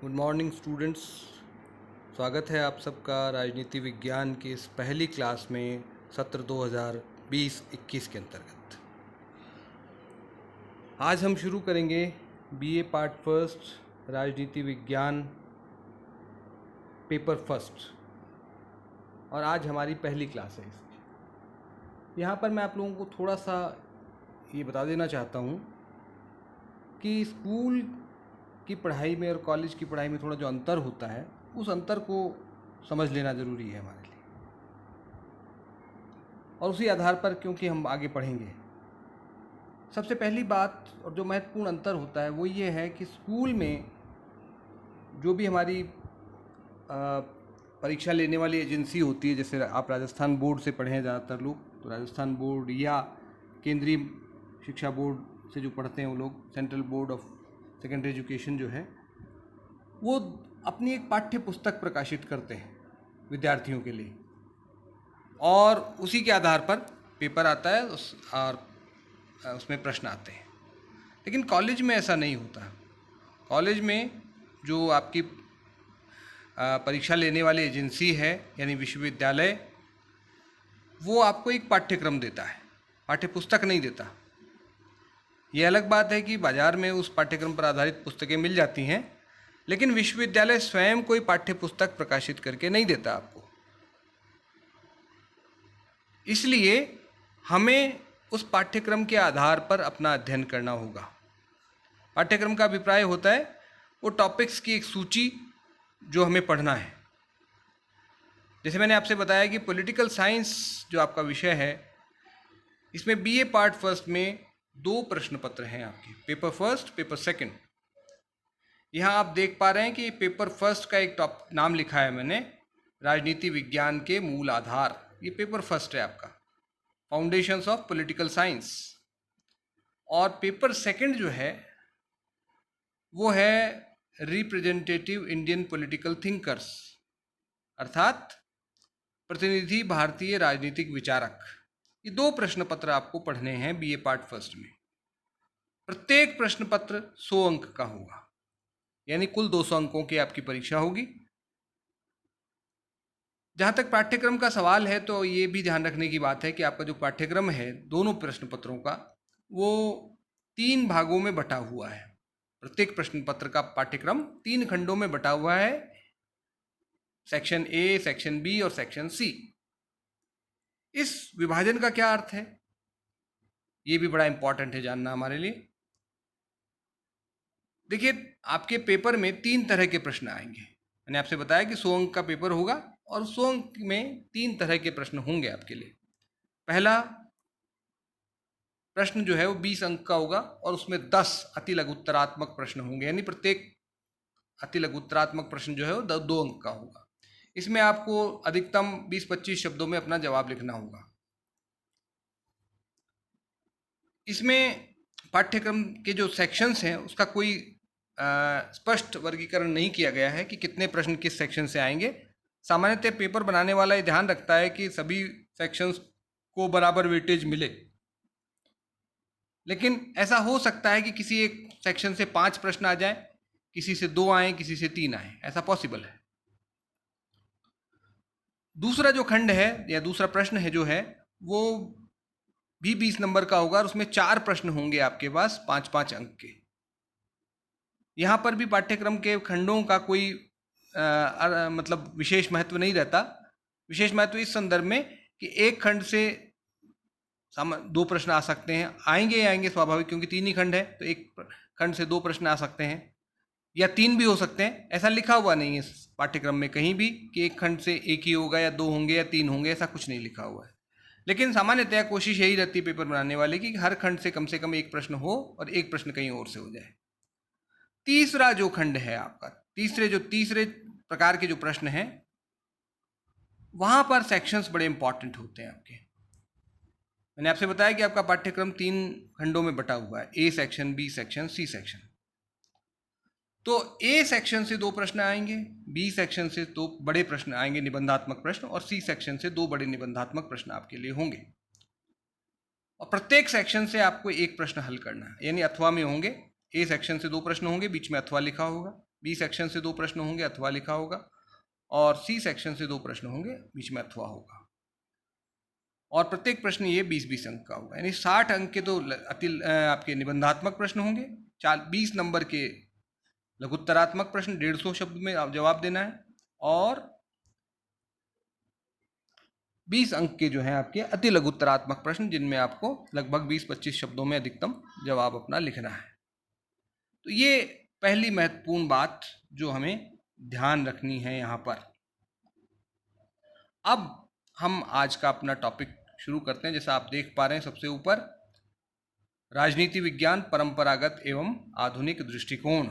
Good morning students. स्वागत है आप सबका राजनीति विज्ञान की इस पहली क्लास में सत्र 2020-21 के अंतर्गत। आज हम शुरू करेंगे बीए पार्ट फर्स्ट राजनीति विज्ञान पेपर फर्स्ट, और आज हमारी पहली क्लास है इसकी। यहाँ पर मैं आप लोगों को थोड़ा सा ये बता देना चाहता हूँ कि स्कूल की पढ़ाई में और कॉलेज की पढ़ाई में थोड़ा जो अंतर होता है, उस अंतर को समझ लेना ज़रूरी है हमारे लिए, और उसी आधार पर क्योंकि हम आगे पढ़ेंगे। सबसे पहली बात और जो महत्वपूर्ण अंतर होता है वो ये है कि स्कूल में जो भी हमारी परीक्षा लेने वाली एजेंसी होती है, जैसे आप राजस्थान बोर्ड से पढ़े हैं ज़्यादातर लोग, तो राजस्थान बोर्ड या केंद्रीय शिक्षा बोर्ड से जो पढ़ते हैं वो लोग, central board of secondary education जो है, वो अपनी एक पाठ्य पुस्तक प्रकाशित करते हैं विद्यार्थियों के लिए, और उसी के आधार पर पेपर आता है और उसमें प्रश्न आते हैं। लेकिन कॉलेज में ऐसा नहीं होता। कॉलेज में जो आपकी परीक्षा लेने वाली एजेंसी है यानी विश्वविद्यालय, वो आपको एक पाठ्यक्रम देता है, पाठ्य पुस्तक नहीं देता। ये अलग बात है कि बाज़ार में उस पाठ्यक्रम पर आधारित पुस्तकें मिल जाती हैं, लेकिन विश्वविद्यालय स्वयं कोई पाठ्य पुस्तक प्रकाशित करके नहीं देता आपको। इसलिए हमें उस पाठ्यक्रम के आधार पर अपना अध्ययन करना होगा। पाठ्यक्रम का अभिप्राय होता है वो टॉपिक्स की एक सूची जो हमें पढ़ना है। जैसे मैंने आपसे बताया कि पॉलिटिकल साइंस जो आपका विषय है, इसमें बीए पार्ट फर्स्ट में 2 प्रश्न पत्र हैं आपके, पेपर फर्स्ट, पेपर सेकंड। यहाँ आप देख पा रहे हैं कि पेपर फर्स्ट का एक नाम लिखा है मैंने, राजनीति विज्ञान के मूल आधार। ये पेपर फर्स्ट है आपका, फाउंडेशंस ऑफ पॉलिटिकल साइंस। और पेपर सेकंड जो है वो है रिप्रेजेंटेटिव इंडियन पॉलिटिकल थिंकर्स, अर्थात प्रतिनिधि भारतीय राजनीतिक विचारक। ये 2 प्रश्न पत्र आपको पढ़ने हैं बीए पार्ट फर्स्ट में। प्रत्येक प्रश्न पत्र 100 अंक का होगा, यानी कुल 200 अंकों की आपकी परीक्षा होगी। जहाँ तक पाठ्यक्रम का सवाल है तो ये भी ध्यान रखने की बात है कि आपका जो पाठ्यक्रम है दोनों प्रश्न पत्रों का, वो 3 भागों में बटा हुआ है। प्रत्येक प्रश्न पत्र का पाठ्यक्रम 3 खंडों में बटा हुआ है, सेक्शन ए, सेक्शन बी और सेक्शन सी। इस विभाजन का क्या अर्थ है, ये भी बड़ा इंपॉर्टेंट है जानना हमारे लिए। देखिए, आपके पेपर में 3 तरह के प्रश्न आएंगे। मैंने आपसे बताया कि 100 अंक का पेपर होगा और 100 अंक में 3 तरह के प्रश्न होंगे आपके लिए। पहला प्रश्न जो है वो 20 अंक का होगा और उसमें 10 अति लघुत्तरात्मक प्रश्न होंगे, यानी प्रत्येक अति लघुत्तरात्मक प्रश्न जो है वो 2 अंक का होगा। इसमें आपको अधिकतम 20-25 शब्दों में अपना जवाब लिखना होगा। इसमें पाठ्यक्रम के जो सेक्शंस हैं उसका कोई स्पष्ट वर्गीकरण नहीं किया गया है कि कितने प्रश्न किस सेक्शन से आएंगे। सामान्यतः पेपर बनाने वाला ये ध्यान रखता है कि सभी सेक्शंस को बराबर वेटेज मिले, लेकिन ऐसा हो सकता है कि किसी एक सेक्शन से 5 प्रश्न आ जाए, किसी से 2 आए, किसी से 3 आए, ऐसा पॉसिबल है। दूसरा जो खंड है या दूसरा प्रश्न है जो है वो भी 20 नंबर का होगा और उसमें 4 प्रश्न होंगे आपके पास 5-5 अंक के। यहाँ पर भी पाठ्यक्रम के खंडों का कोई मतलब विशेष महत्व नहीं रहता। विशेष महत्व इस संदर्भ में कि एक खंड से 2 प्रश्न आ सकते हैं, आएंगे स्वाभाविक, क्योंकि 3 ही खंड है, तो एक खंड से 2 प्रश्न आ सकते हैं या 3 भी हो सकते हैं। ऐसा लिखा हुआ नहीं है पाठ्यक्रम में कहीं भी कि एक खंड से 1 ही होगा या 2 होंगे या 3 होंगे, ऐसा कुछ नहीं लिखा हुआ है। लेकिन सामान्यतः कोशिश यही रहती है पेपर बनाने वाले की कि हर खंड से कम 1 प्रश्न हो और 1 प्रश्न कहीं और से हो जाए। तीसरा जो खंड है आपका, तीसरे प्रकार के जो प्रश्न हैं, वहां पर सेक्शंस बड़े इंपॉर्टेंट होते हैं आपके। मैंने आपसे बताया कि आपका पाठ्यक्रम 3 खंडों में बटा हुआ है, A section, B section, C section. तो ए सेक्शन से 2 प्रश्न आएंगे, बी सेक्शन से 2 बड़े प्रश्न आएंगे, निबंधात्मक प्रश्न, और सी सेक्शन से 2 बड़े निबंधात्मक प्रश्न आपके लिए होंगे। और प्रत्येक सेक्शन से आपको 1 प्रश्न हल करना है, यानी अथवा में होंगे। ए सेक्शन से 2 प्रश्न होंगे, बीच में अथवा लिखा होगा, बी सेक्शन से 2 प्रश्न होंगे, अथवा लिखा होगा, और सी सेक्शन से 2 प्रश्न होंगे, बीच में अथवा होगा। और प्रत्येक प्रश्न ये 20-20 अंक का होगा, यानी 60 अंक के तो आपके निबंधात्मक प्रश्न होंगे, 20 नंबर के लघुत्तरात्मक प्रश्न 150 शब्द में जवाब देना है, और 20 अंक के जो है आपके अति लघुत्तरात्मक प्रश्न, जिनमें आपको लगभग 20-25 शब्दों में अधिकतम जवाब अपना लिखना है। तो ये पहली महत्वपूर्ण बात जो हमें ध्यान रखनी है यहाँ पर। अब हम आज का अपना टॉपिक शुरू करते हैं। जैसा आप देख पा रहे हैं सबसे ऊपर, राजनीति विज्ञान परंपरागत एवं आधुनिक दृष्टिकोण,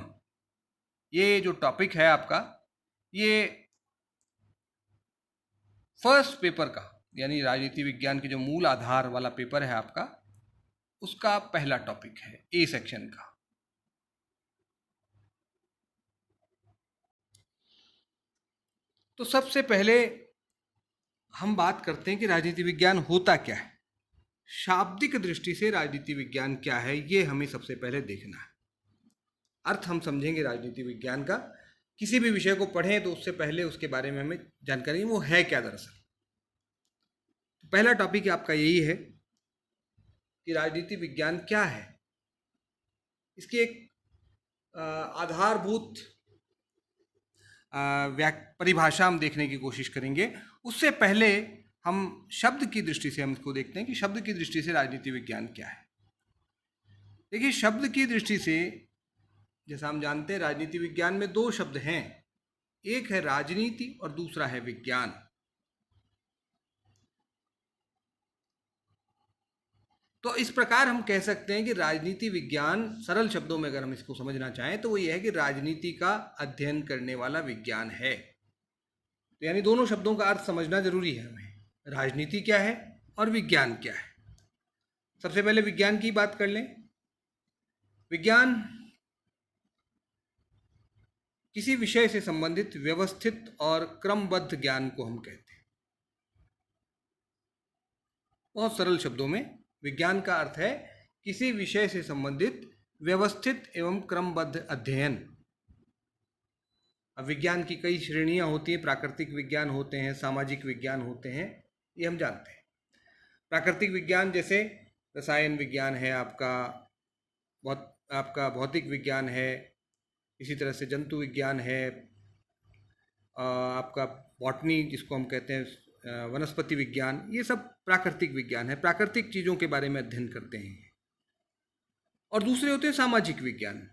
ये जो टॉपिक है आपका, ये फर्स्ट पेपर का, यानी राजनीति विज्ञान के जो मूल आधार वाला पेपर है आपका, उसका पहला टॉपिक है, ए सेक्शन का। तो सबसे पहले हम बात करते हैं कि राजनीति विज्ञान होता क्या है। शाब्दिक दृष्टि से राजनीति विज्ञान क्या है, ये हमें सबसे पहले देखना है। अर्थ हम समझेंगे राजनीति विज्ञान का, किसी भी विषय को पढ़ें तो उससे पहले उसके बारे में हमें जानकारी वो है क्या दरअसल। तो पहला टॉपिक आपका यही है कि राजनीति विज्ञान क्या है। इसकी एक आधारभूत परिभाषा हम देखने की कोशिश करेंगे। उससे पहले हम शब्द की दृष्टि से हम इसको देखते हैं कि शब्द की दृष्टि से राजनीति विज्ञान क्या है। देखिए, शब्द की दृष्टि से जैसा हम जानते हैं, राजनीति विज्ञान में 2 शब्द हैं, एक है राजनीति और दूसरा है विज्ञान। तो इस प्रकार हम कह सकते हैं कि राजनीति विज्ञान, सरल शब्दों में अगर हम इसको समझना चाहें तो वो ये है कि राजनीति का अध्ययन करने वाला विज्ञान है। तो यानी दोनों शब्दों का अर्थ समझना जरूरी है हमें, राजनीति क्या है और विज्ञान क्या है। सबसे पहले विज्ञान की बात कर लें। विज्ञान किसी विषय से संबंधित व्यवस्थित और क्रमबद्ध ज्ञान को हम कहते हैं। बहुत सरल शब्दों में विज्ञान का अर्थ है किसी विषय से संबंधित व्यवस्थित एवं क्रमबद्ध अध्ययन। अब विज्ञान की कई श्रेणियां होती हैं, प्राकृतिक विज्ञान होते हैं, सामाजिक विज्ञान होते हैं, ये हम जानते हैं। प्राकृतिक विज्ञान जैसे रसायन विज्ञान है आपका भौतिक विज्ञान है, इसी तरह से जंतु विज्ञान है, आपका बॉटनी जिसको हम कहते हैं, वनस्पति विज्ञान, ये सब प्राकृतिक विज्ञान है, प्राकृतिक चीज़ों के बारे में अध्ययन करते हैं। और दूसरे होते हैं सामाजिक विज्ञान,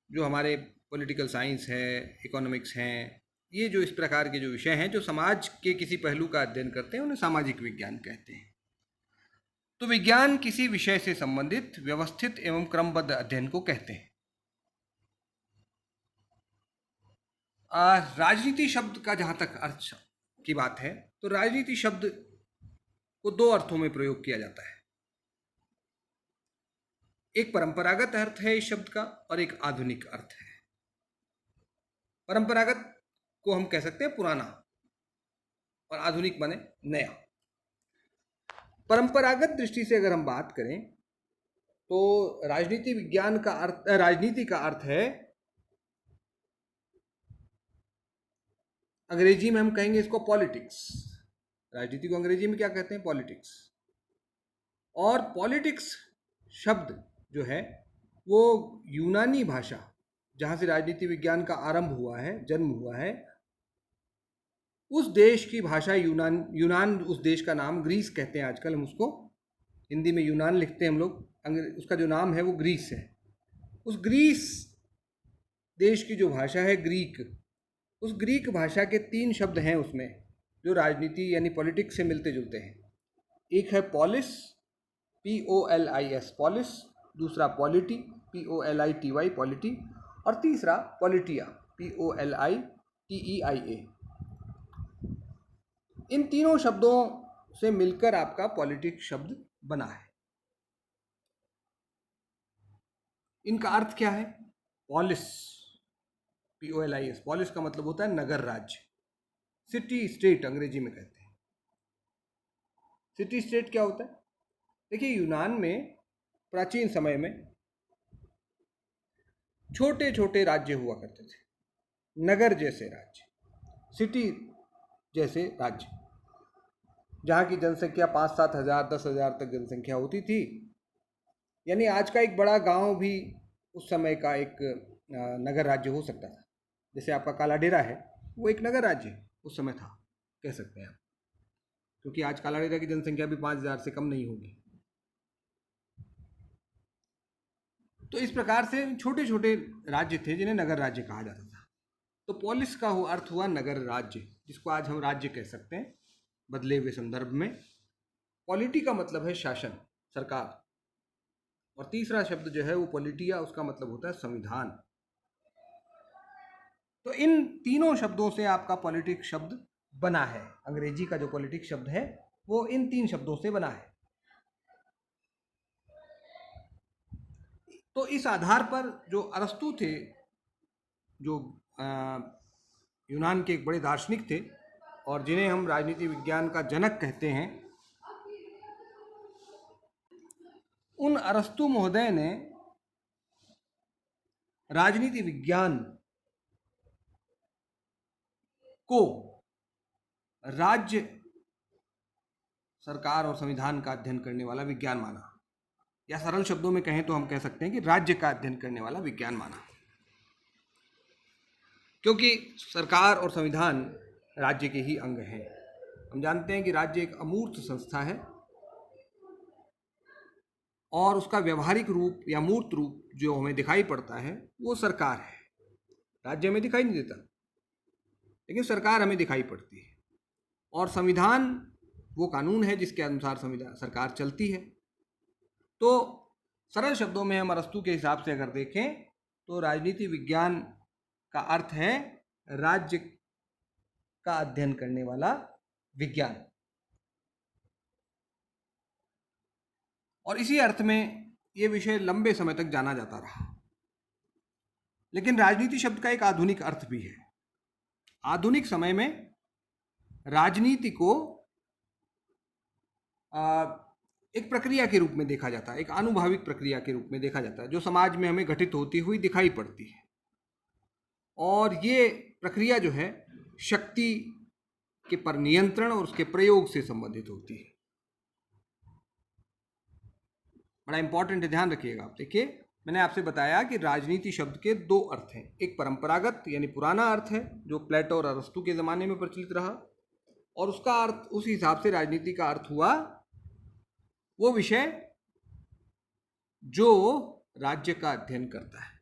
जो हमारे पॉलिटिकल साइंस है, इकोनॉमिक्स हैं, ये जो इस प्रकार के जो विषय हैं जो समाज के किसी पहलू का अध्ययन करते हैं, उन्हें सामाजिक विज्ञान कहते हैं। तो विज्ञान किसी विषय से संबंधित व्यवस्थित एवं क्रमबद्ध अध्ययन को कहते हैं। राजनीति शब्द का जहाँ तक अर्थ की बात है, तो राजनीति शब्द को 2 अर्थों में प्रयोग किया जाता है। एक परंपरागत अर्थ है इस शब्द का और एक आधुनिक अर्थ है। परंपरागत को हम कह सकते हैं पुराना, और आधुनिक माने नया। परंपरागत दृष्टि से अगर हम बात करें तो राजनीति विज्ञान का अर्थ, राजनीति का अर्थ है, अंग्रेजी में हम कहेंगे इसको पॉलिटिक्स। राजनीति को अंग्रेजी में क्या कहते हैं? पॉलिटिक्स। और पॉलिटिक्स शब्द जो है वो यूनानी भाषा, जहाँ से राजनीति विज्ञान का आरंभ हुआ है, जन्म हुआ है, उस देश की भाषा यूनान, उस देश का नाम ग्रीस कहते हैं। आजकल हम उसको हिंदी में यूनान लिखते हैं हम लोग, उसका जो नाम है वो ग्रीस है। उस ग्रीस देश की जो भाषा है ग्रीक, उस ग्रीक भाषा के 3 शब्द हैं उसमें जो राजनीति यानी पॉलिटिक्स से मिलते जुलते हैं। एक है पॉलिस, POLIS पॉलिस, दूसरा पॉलिटी, POLITY पॉलिटी, और तीसरा पॉलिटिया, POLITEIA। इन तीनों शब्दों से मिलकर आपका पॉलिटिक्स शब्द बना है। इनका अर्थ क्या है? पॉलिस, POLIS, पॉलिस का मतलब होता है नगर राज्य, सिटी स्टेट अंग्रेजी में कहते हैं। सिटी स्टेट क्या होता है? देखिए, यूनान में प्राचीन समय में छोटे छोटे राज्य हुआ करते थे। नगर जैसे राज्य, सिटी जैसे राज्य, जहाँ की जनसंख्या 5-7 हज़ार 10,000 तक जनसंख्या होती थी। यानी आज का एक बड़ा गांव भी उस समय का एक नगर राज्य हो सकता था। जैसे आपका काला डेरा है, वो एक नगर राज्य उस समय था, कह सकते हैं आप, क्योंकि आज काला डेरा की जनसंख्या भी 5,000 से कम नहीं होगी। तो इस प्रकार से छोटे छोटे राज्य थे जिन्हें नगर राज्य कहा जाता था। तो पोलिस का अर्थ हुआ नगर राज्य, जिसको आज हम राज्य कह सकते हैं बदले हुए संदर्भ में। पॉलिटी का मतलब है शासन, सरकार, और तीसरा शब्द जो है वो पॉलिटिया, उसका मतलब होता है संविधान। तो इन तीनों शब्दों से आपका पॉलिटिक्स शब्द बना है। अंग्रेजी का जो पॉलिटिक्स शब्द है वो इन 3 शब्दों से बना है। तो इस आधार पर जो अरस्तु थे, जो यूनान के एक बड़े दार्शनिक थे और जिन्हें हम राजनीति विज्ञान का जनक कहते हैं, उन अरस्तु महोदय ने राजनीति विज्ञान को राज्य, सरकार और संविधान का अध्ययन करने वाला विज्ञान माना, या सरल शब्दों में कहें तो हम कह सकते हैं कि राज्य का अध्ययन करने वाला विज्ञान माना। क्योंकि सरकार और संविधान राज्य के ही अंग हैं। हम जानते हैं कि राज्य एक अमूर्त संस्था है और उसका व्यवहारिक रूप या मूर्त रूप जो हमें दिखाई पड़ता है वो सरकार है। राज्य हमें दिखाई नहीं देता, लेकिन सरकार हमें दिखाई पड़ती है। और संविधान वो कानून है जिसके अनुसार संविधान सरकार चलती है। तो सरल शब्दों में हम अरस्तु के हिसाब से अगर देखें तो राजनीति विज्ञान का अर्थ है राज्य का अध्ययन करने वाला विज्ञान। और इसी अर्थ में ये विषय लंबे समय तक जाना जाता रहा। लेकिन राजनीति शब्द का एक आधुनिक अर्थ भी है। आधुनिक समय में राजनीति को एक प्रक्रिया के रूप में देखा जाता है, एक आनुभाविक प्रक्रिया के रूप में देखा जाता है, जो समाज में हमें घटित होती हुई दिखाई पड़ती है। और ये प्रक्रिया जो है शक्ति के पर नियंत्रण और उसके प्रयोग से संबंधित होती है। बड़ा इंपॉर्टेंट है, ध्यान रखिएगा आप। देखिए, मैंने आपसे बताया कि राजनीति शब्द के 2 अर्थ हैं। एक परंपरागत यानी पुराना अर्थ है जो प्लेटो और अरस्तु के ज़माने में प्रचलित रहा, और उसका अर्थ, उस हिसाब से राजनीति का अर्थ हुआ वो विषय जो राज्य का अध्ययन करता है।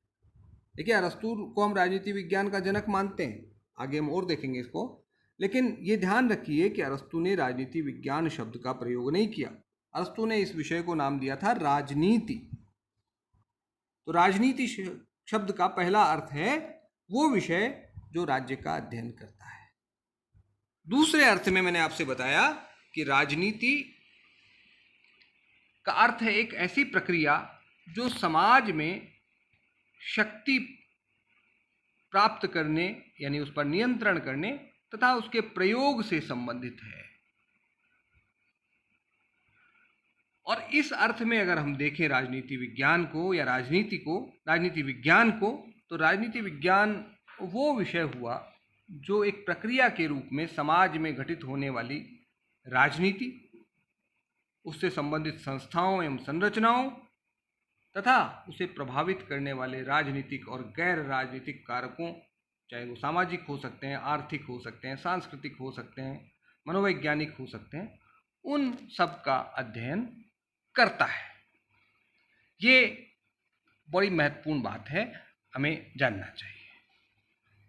देखिए, अरस्तु को हम राजनीति विज्ञान का जनक मानते हैं, आगे हम और देखेंगे इसको। लेकिन ये ध्यान रखिए कि अरस्तु ने राजनीति विज्ञान शब्द का प्रयोग नहीं किया। अरस्तु ने इस विषय को नाम दिया था राजनीति। तो राजनीति शब्द का पहला अर्थ है वो विषय जो राज्य का अध्ययन करता है। दूसरे अर्थ में मैंने आपसे बताया कि राजनीति का अर्थ है एक ऐसी प्रक्रिया जो समाज में शक्ति प्राप्त करने यानी उस पर नियंत्रण करने तथा उसके प्रयोग से संबंधित है। और इस अर्थ में अगर हम देखें राजनीति विज्ञान को या राजनीति विज्ञान को, तो राजनीति विज्ञान वो विषय हुआ जो एक प्रक्रिया के रूप में समाज में घटित होने वाली राजनीति, उससे संबंधित संस्थाओं एवं संरचनाओं तथा उसे प्रभावित करने वाले राजनीतिक और गैर राजनीतिक कारकों, चाहे वो सामाजिक हो सकते हैं, आर्थिक हो सकते हैं, सांस्कृतिक हो सकते हैं, मनोवैज्ञानिक हो सकते हैं, उन सब का अध्ययन करता है। ये बड़ी महत्वपूर्ण बात है, हमें जानना चाहिए।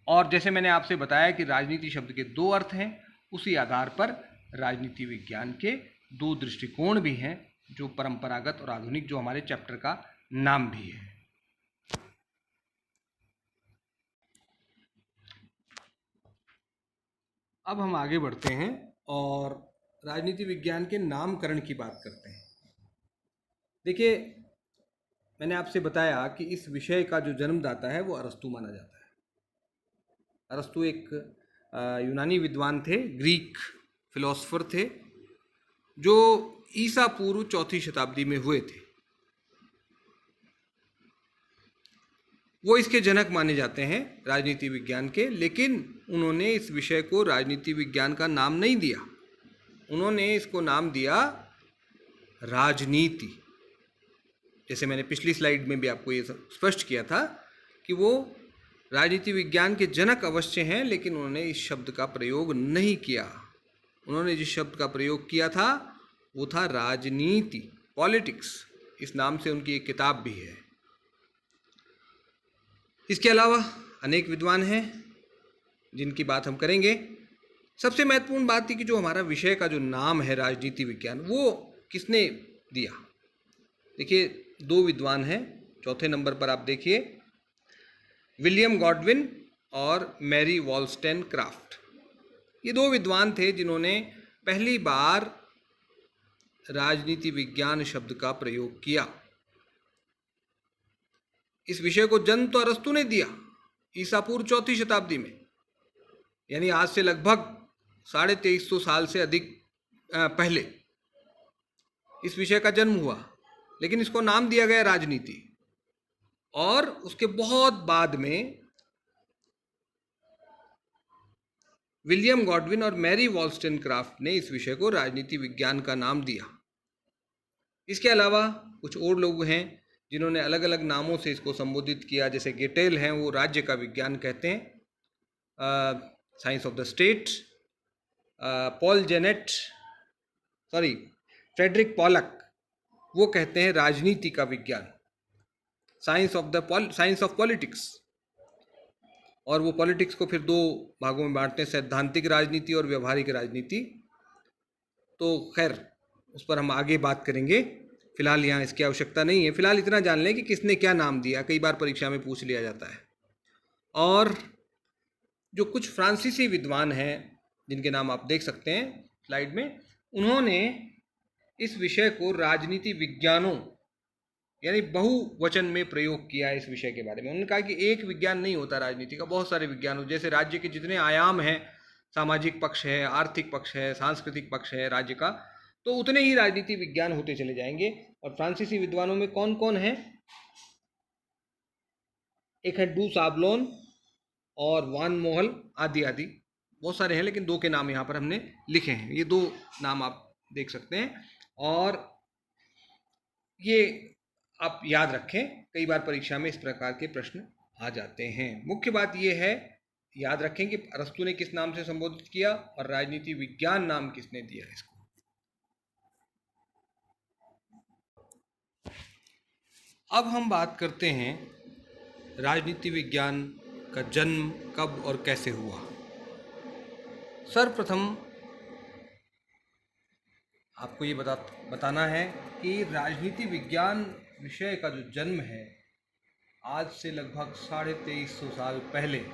और जैसे मैंने आपसे बताया कि राजनीति शब्द के 2 अर्थ हैं, उसी आधार पर राजनीति विज्ञान के 2 दृष्टिकोण भी हैं, जो परंपरागत और आधुनिक, जो हमारे चैप्टर का नाम भी है। अब हम आगे बढ़ते हैं और राजनीति विज्ञान के नामकरण की बात करते हैं। देखिए, मैंने आपसे बताया कि इस विषय का जो जन्मदाता है वो अरस्तु माना जाता है। अरस्तु एक यूनानी विद्वान थे, ग्रीक फिलोसोफर थे, जो ईसा पूर्व 4वीं शताब्दी में हुए थे। वो इसके जनक माने जाते हैं राजनीति विज्ञान के, लेकिन उन्होंने इस विषय को राजनीति विज्ञान का नाम नहीं दिया। उन्होंने इसको नाम दिया राजनीति। जैसे मैंने पिछली स्लाइड में भी आपको ये स्पष्ट किया था कि वो राजनीति विज्ञान के जनक अवश्य हैं, लेकिन उन्होंने इस शब्द का प्रयोग नहीं किया। उन्होंने जिस शब्द का प्रयोग किया था वो था राजनीति, पॉलिटिक्स। इस नाम से उनकी एक किताब भी है। इसके अलावा अनेक विद्वान हैं जिनकी बात हम करेंगे। सबसे महत्वपूर्ण बात थी कि जो हमारा विषय का जो नाम है राजनीति विज्ञान, वो किसने दिया। देखिए, दो विद्वान हैं। चौथे नंबर पर आप देखिए, विलियम गॉडविन और मैरी वॉलस्टेनक्राफ्ट। ये दो विद्वान थे जिन्होंने पहली बार राजनीति विज्ञान शब्द का प्रयोग किया। इस विषय को जन्म तो अरस्तू ने दिया ईसा पूर्व 4वीं शताब्दी में, यानी आज से लगभग 2350 साल से अधिक पहले इस विषय का जन्म हुआ, लेकिन इसको नाम दिया गया राजनीति। और उसके बहुत बाद में विलियम गॉडविन और मैरी वॉलस्टेनक्राफ्ट ने इस विषय को राजनीति विज्ञान का नाम दिया। इसके अलावा कुछ और लोग हैं जिन्होंने अलग अलग नामों से इसको संबोधित किया। जैसे गेटेल हैं, वो राज्य का विज्ञान कहते हैं, science of the state. Paul Janet, Frederick Pollock, वो कहते हैं राजनीति का विज्ञान, साइंस ऑफ पॉलिटिक्स। और वो पॉलिटिक्स को फिर दो भागों में बांटते हैं, सैद्धांतिक राजनीति और व्यवहारिक राजनीति। तो खैर, उस पर हम आगे बात करेंगे, फिलहाल यहाँ इसकी आवश्यकता नहीं है। फिलहाल इतना जान लें कि किसने क्या नाम दिया, कई बार परीक्षा में पूछ लिया जाता है। और जो कुछ फ्रांसीसी विद्वान हैं जिनके नाम आप देख सकते हैं स्लाइड में, उन्होंने इस विषय को राजनीति विज्ञानों यानी बहुवचन में प्रयोग किया है। इस विषय के बारे में उन्होंने कहा कि एक विज्ञान नहीं होता राजनीति का, बहुत सारे विज्ञान हो। जैसे राज्य के जितने आयाम हैं, सामाजिक पक्ष है, आर्थिक पक्ष है, सांस्कृतिक पक्ष है राज्य का, तो उतने ही राजनीति विज्ञान होते चले जाएंगे। और फ्रांसीसी विद्वानों में कौन कौन है? एक है डू साबलोन और वान मोहल आदि आदि, बहुत सारे हैं, लेकिन दो के नाम यहाँ पर हमने लिखे हैं। ये दो नाम आप देख सकते हैं और ये आप याद रखें, कई बार परीक्षा में इस प्रकार के प्रश्न आ जाते हैं। मुख्य बात ये है, याद रखें कि अरस्तू ने किस नाम से संबोधित किया और राजनीति विज्ञान नाम किसने दिया इसको। अब हम बात करते हैं राजनीति विज्ञान का जन्म कब और कैसे हुआ। सर्वप्रथम आपको ये बताना है कि राजनीति विज्ञान विषय का जो जन्म है आज से लगभग 2350 साल पहले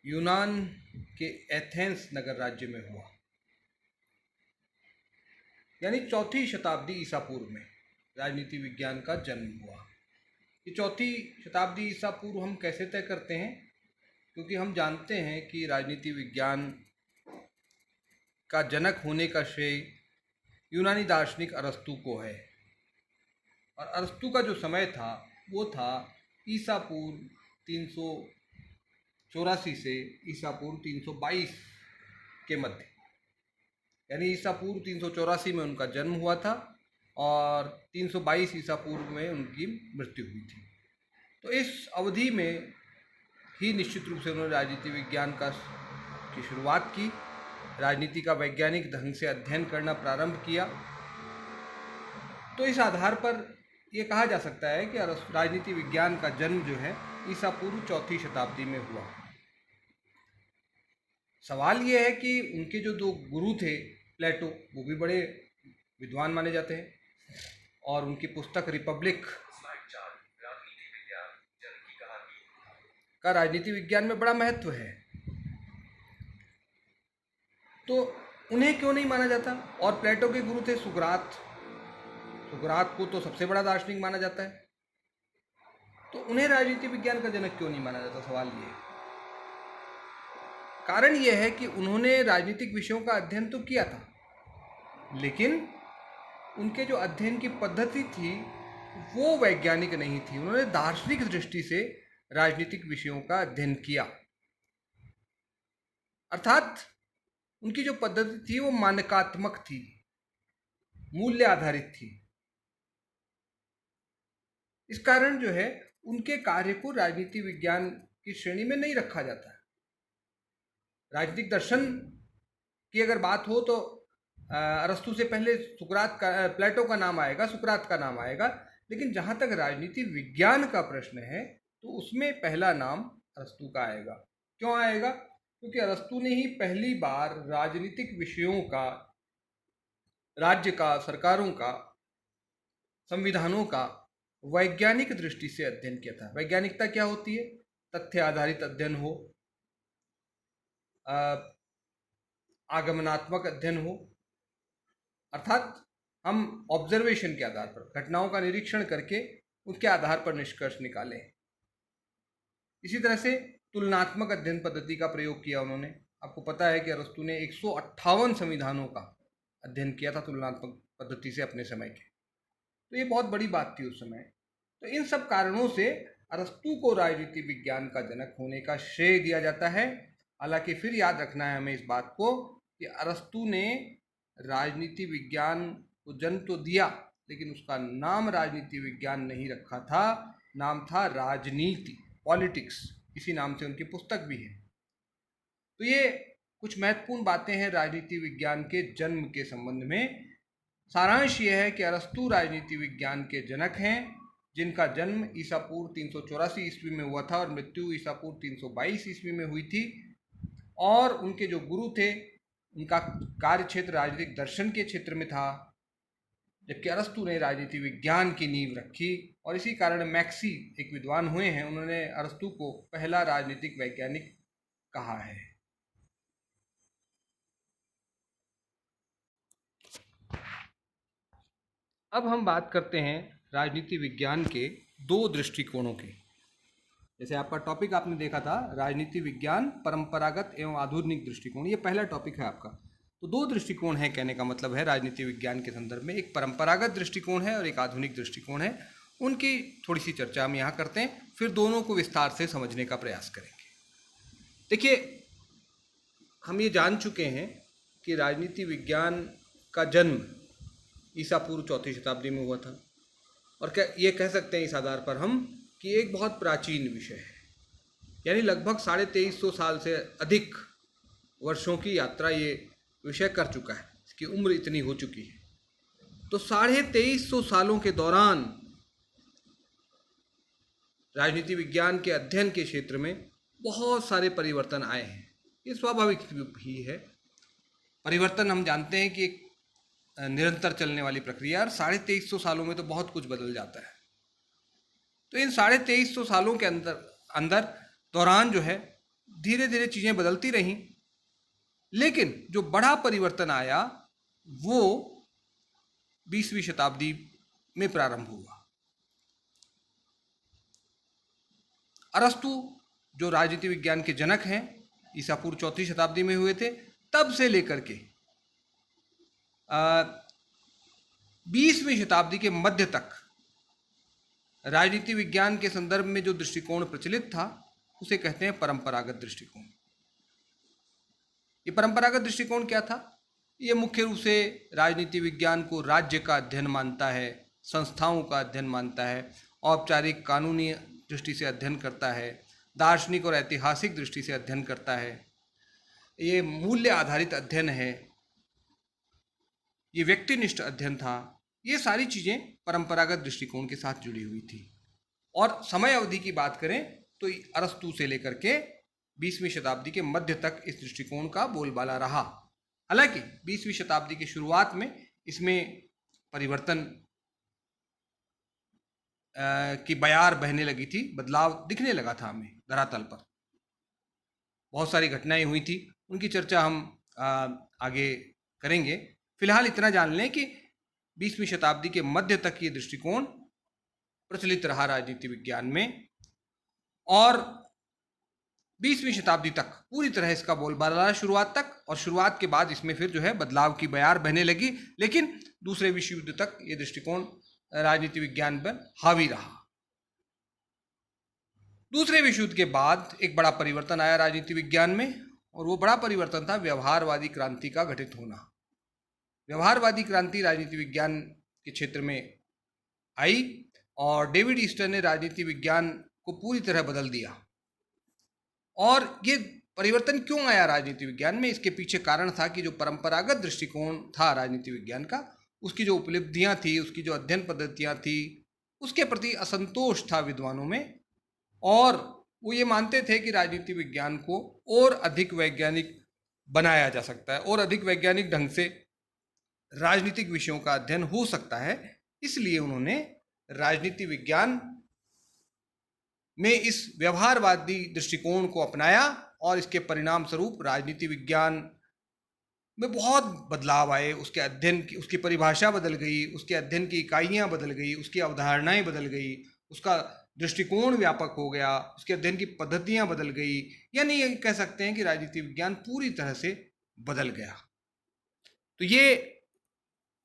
यूनान के एथेंस नगर राज्य में हुआ, यानी 4वीं शताब्दी ईसा पूर्व में राजनीति विज्ञान का जन्म हुआ। ये 4वीं शताब्दी ईसा पूर्व हम कैसे तय करते हैं? क्योंकि हम जानते हैं कि राजनीति विज्ञान का जनक होने का श्रेय यूनानी दार्शनिक अरस्तू को है। और अरस्तू का जो समय था वो था ईसा पूर्व 384 से ईसा पूर्व 322 के मध्य, यानी ईसा पूर्व 384 में उनका जन्म हुआ था और 322 ईसा पूर्व में उनकी मृत्यु हुई थी। तो इस अवधि में ही निश्चित रूप से उन्होंने राजनीति विज्ञान की शुरुआत की, राजनीति का वैज्ञानिक ढंग से अध्ययन करना प्रारंभ किया। तो इस आधार पर यह कहा जा सकता है कि राजनीति विज्ञान का जन्म जो है ईसा पूर्व 4वीं शताब्दी में हुआ। सवाल ये है कि उनके जो दो गुरु थे प्लेटो, वो भी बड़े विद्वान माने जाते हैं और उनकी पुस्तक रिपब्लिक का राजनीति विज्ञान में बड़ा महत्व है। तो उन्हें क्यों नहीं माना जाता? और प्लेटो के गुरु थे सुकरात। सुकरात को तो सबसे बड़ा दार्शनिक माना जाता है, तो उन्हें राजनीति विज्ञान का जनक क्यों नहीं माना जाता? सवाल ये है। कारण यह है कि उन्होंने राजनीतिक विषयों का अध्ययन तो किया था, लेकिन उनके जो अध्ययन की पद्धति थी वो वैज्ञानिक नहीं थी। उन्होंने दार्शनिक दृष्टि से राजनीतिक विषयों का अध्ययन किया, अर्थात उनकी जो पद्धति थी वो मानकात्मक थी, मूल्य आधारित थी। इस कारण जो है उनके कार्य को राजनीति विज्ञान की श्रेणी में नहीं रखा जाता है। राजनीतिक दर्शन की अगर बात हो तो अरस्तु से पहले सुकरात का, प्लेटो का नाम आएगा, सुकरात का नाम आएगा, लेकिन जहाँ तक राजनीति विज्ञान का प्रश्न है तो उसमें पहला नाम अरस्तु का आएगा। क्यों आएगा? क्योंकि अरस्तु ने ही पहली बार राजनीतिक विषयों का, राज्य का, सरकारों का, संविधानों का वैज्ञानिक दृष्टि से अध्ययन किया था। वैज्ञानिकता क्या होती है? तथ्य आधारित अध्ययन हो, आगमनात्मक अध्ययन हो, अर्थात हम ऑब्जर्वेशन के आधार पर, घटनाओं का निरीक्षण करके उसके आधार पर निष्कर्ष निकालें। इसी तरह से तुलनात्मक अध्ययन पद्धति का प्रयोग किया उन्होंने। आपको पता है कि अरस्तु ने 158 संविधानों का अध्ययन किया था तुलनात्मक पद्धति से अपने समय के, तो ये बहुत बड़ी बात थी उस समय। तो इन सब कारणों से अरस्तु को राजनीति विज्ञान का जनक होने का श्रेय दिया जाता है। हालांकि फिर याद रखना है हमें इस बात को कि अरस्तु ने राजनीति विज्ञान को जन्म तो दिया, लेकिन उसका नाम राजनीति विज्ञान नहीं रखा था, नाम था राजनीति, पॉलिटिक्स। इसी नाम से उनकी पुस्तक भी है। तो ये कुछ महत्वपूर्ण बातें हैं राजनीति विज्ञान के जन्म के संबंध में। सारांश ये है कि अरस्तु राजनीति विज्ञान के जनक हैं, जिनका जन्म ईसा पूर्व 384 ईस्वी में हुआ था और मृत्यु ईसा पूर्व 322 ईस्वी में हुई थी। और उनके जो गुरु थे उनका कार्य क्षेत्र राजनीतिक दर्शन के क्षेत्र में था, जबकि अरस्तु ने राजनीति विज्ञान की नींव रखी। और इसी कारण मैक्सी, एक विद्वान हुए हैं, उन्होंने अरस्तु को पहला राजनीतिक वैज्ञानिक कहा है। अब हम बात करते हैं राजनीति विज्ञान के दो दृष्टिकोणों के। जैसे आपका टॉपिक आपने देखा था राजनीति विज्ञान परंपरागत एवं आधुनिक दृष्टिकोण, ये पहला टॉपिक है आपका। तो दो दृष्टिकोण है, कहने का मतलब है राजनीति विज्ञान के संदर्भ में, एक परंपरागत दृष्टिकोण है और एक आधुनिक दृष्टिकोण है। उनकी थोड़ी सी चर्चा हम यहाँ करते हैं, फिर दोनों को विस्तार से समझने का प्रयास करेंगे। देखिए, हम ये जान चुके हैं कि राजनीति विज्ञान का जन्म ईसा पूर्व 4वीं शताब्दी में हुआ था, और क्या ये कह सकते हैं इस आधार पर हम कि एक बहुत प्राचीन विषय है, यानी लगभग 2350 साल से अधिक वर्षों की यात्रा ये विषय कर चुका है, इसकी उम्र इतनी हो चुकी है। तो 2350 सालों के दौरान राजनीति विज्ञान के अध्ययन के क्षेत्र में बहुत सारे परिवर्तन आए हैं। ये स्वाभाविक भी है, परिवर्तन हम जानते हैं कि एक निरंतर चलने वाली प्रक्रिया, और 2350 सालों में तो बहुत कुछ बदल जाता है। तो इन 2350 सालों के अंदर दौरान जो है धीरे धीरे चीज़ें बदलती रहीं, लेकिन जो बड़ा परिवर्तन आया वो 20वीं शताब्दी में प्रारंभ हुआ। अरस्तु जो राजनीति विज्ञान के जनक हैं, ईसा पूर्व 4वीं शताब्दी में हुए थे, तब से लेकर के 20वीं शताब्दी के मध्य तक राजनीति विज्ञान के संदर्भ में जो दृष्टिकोण प्रचलित था उसे कहते हैं परंपरागत दृष्टिकोण। ये परंपरागत दृष्टिकोण क्या था? ये मुख्य रूप से राजनीति विज्ञान को राज्य का अध्ययन मानता है, संस्थाओं का अध्ययन मानता है, औपचारिक कानूनी दृष्टि से अध्ययन करता है, दार्शनिक और ऐतिहासिक दृष्टि से अध्ययन करता है, ये मूल्य आधारित अध्ययन है, ये व्यक्तिनिष्ठ अध्ययन था। ये सारी चीज़ें परंपरागत दृष्टिकोण के साथ जुड़ी हुई थी। और समय अवधि की बात करें तो अरस्तु से लेकर के 20वीं शताब्दी के मध्य तक इस दृष्टिकोण का बोलबाला रहा। हालांकि 20वीं शताब्दी की शुरुआत में इसमें परिवर्तन की बयार बहने लगी थी, बदलाव दिखने लगा था हमें धरातल पर। बहुत सारी घटनाएं हुई थी, उनकी चर्चा हम आगे करेंगे। फिलहाल इतना जान लें कि 20वीं शताब्दी के मध्य तक ये दृष्टिकोण प्रचलित रहा राजनीति विज्ञान में, और 20वीं शताब्दी तक पूरी तरह इसका बोलबाला रहा शुरुआत तक, और शुरुआत के बाद इसमें फिर जो है बदलाव की बयार बहने लगी, लेकिन दूसरे विश्व युद्ध तक ये दृष्टिकोण राजनीति विज्ञान पर हावी रहा। दूसरे विश्व युद्ध के बाद एक बड़ा परिवर्तन आया राजनीति विज्ञान में, और वो बड़ा परिवर्तन था व्यवहारवादी क्रांति का घटित होना। व्यवहारवादी क्रांति राजनीति विज्ञान के क्षेत्र में आई, और डेविड ईस्टर ने राजनीति विज्ञान को पूरी तरह बदल दिया। और ये परिवर्तन क्यों आया राजनीति विज्ञान में, इसके पीछे कारण था कि जो परंपरागत दृष्टिकोण था राजनीति विज्ञान का, उसकी जो उपलब्धियां थी, उसकी जो अध्ययन पद्धतियां थी, उसके प्रति असंतोष था विद्वानों में, और वो ये मानते थे कि राजनीति विज्ञान को और अधिक वैज्ञानिक बनाया जा सकता है, और अधिक वैज्ञानिक ढंग से राजनीतिक विषयों का अध्ययन हो सकता है। इसलिए उन्होंने राजनीति विज्ञान में इस व्यवहारवादी दृष्टिकोण को अपनाया, और इसके परिणाम स्वरूप राजनीति विज्ञान में बहुत बदलाव आए। उसके अध्ययन की, उसकी परिभाषा बदल गई, उसके अध्ययन की इकाइयाँ बदल गई, उसकी अवधारणाएं बदल गई, उसका दृष्टिकोण व्यापक हो गया, उसके अध्ययन की पद्धतियाँ बदल गई। यानी ये कह सकते हैं कि राजनीति विज्ञान पूरी तरह से बदल गया। तो ये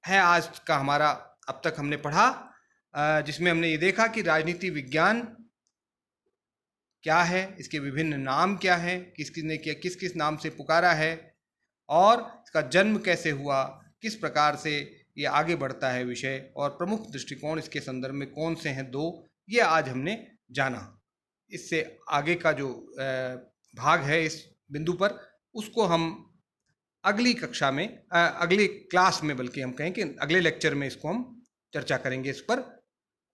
है आज का हमारा, अब तक हमने पढ़ा, जिसमें हमने ये देखा कि राजनीति विज्ञान क्या है, इसके विभिन्न नाम क्या हैं, किस किस ने किया, किस किस नाम से पुकारा है, और इसका जन्म कैसे हुआ, किस प्रकार से ये आगे बढ़ता है विषय, और प्रमुख दृष्टिकोण इसके संदर्भ में कौन से हैं दो, ये आज हमने जाना। इससे आगे का जो भाग है इस बिंदु पर, उसको हम अगली कक्षा में, अगली क्लास में, बल्कि हम कहें कि अगले लेक्चर में इसको हम चर्चा करेंगे इस पर।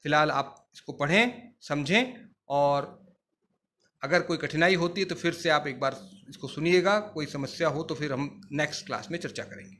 फिलहाल आप इसको पढ़ें, समझें, और अगर कोई कठिनाई होती है तो फिर से आप एक बार इसको सुनिएगा। कोई समस्या हो तो फिर हम नेक्स्ट क्लास में चर्चा करेंगे।